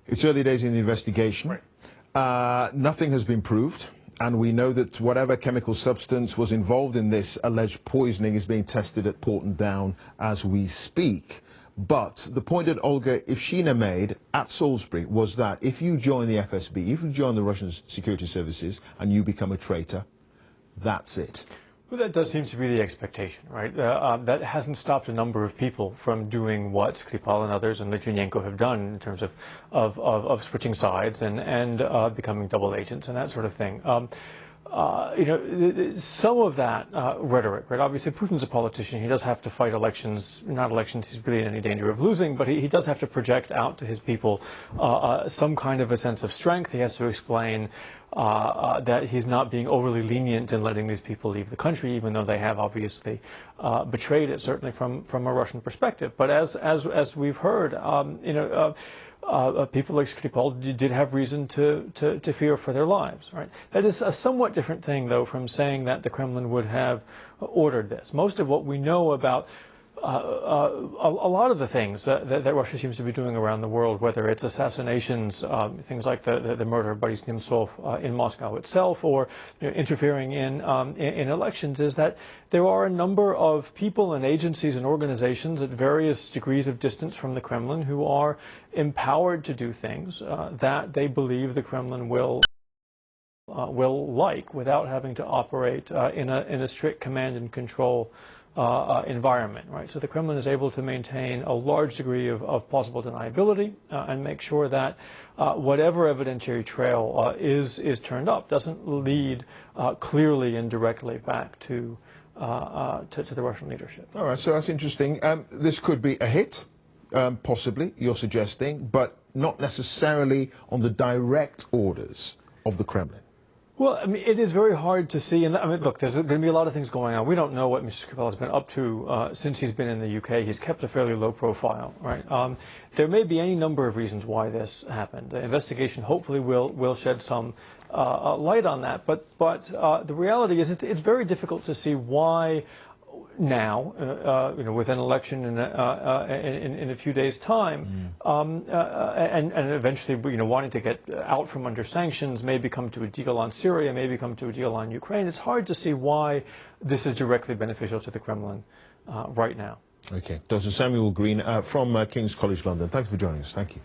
It's early days in the investigation. Right. Nothing has been proved, and we know that whatever chemical substance was involved in this alleged poisoning is being tested at Porton Down as we speak. But the point that Olga Ivshina made at Salisbury was that if you join the FSB, if you join the Russian security services and you become a traitor, that's it. Well, that does seem to be the expectation, right? That hasn't stopped a number of people from doing what Skripal and others and Litvinenko have done in terms of switching sides and becoming double agents and that sort of thing. You know, some of that rhetoric, right? Obviously, Putin's a politician. He does have to fight elections, not elections he's really in any danger of losing, but he does have to project out to his people some kind of a sense of strength. He has to explain that he's not being overly lenient in letting these people leave the country, even though they have obviously betrayed it, certainly from a Russian perspective. But as we've heard, you know, people like Skripal did have reason to fear for their lives, right? That is a somewhat different thing, though, from saying that the Kremlin would have ordered this. Most of what we know about a lot of the things that Russia seems to be doing around the world, whether it's assassinations, things like the murder of Boris Nemtsov in Moscow itself, or interfering in elections, is that there are a number of people and agencies and organizations at various degrees of distance from the Kremlin who are empowered to do things that they believe the Kremlin will like, without having to operate in a strict command and control environment, right? So the Kremlin is able to maintain a large degree of plausible deniability and make sure that whatever evidentiary trail is turned up doesn't lead clearly and directly back to the Russian leadership. All right, so that's interesting. This could be a hit, possibly, you're suggesting, but not necessarily on the direct orders of the Kremlin. Well, I mean, it is very hard to see. And I mean, look, there's going to be a lot of things going on. We don't know what Mr. Skripal has been up to since he's been in the UK. He's kept a fairly low profile, right? There may be any number of reasons why this happened. The investigation hopefully will shed some light on that. But the reality is it's very difficult to see why now, you know, with an election in a few days' time, and eventually, you know, wanting to get out from under sanctions, maybe come to a deal on Syria, maybe come to a deal on Ukraine. It's hard to see why this is directly beneficial to the Kremlin right now. Okay. Dr. Samuel Greene from King's College London. Thanks for joining us. Thank you.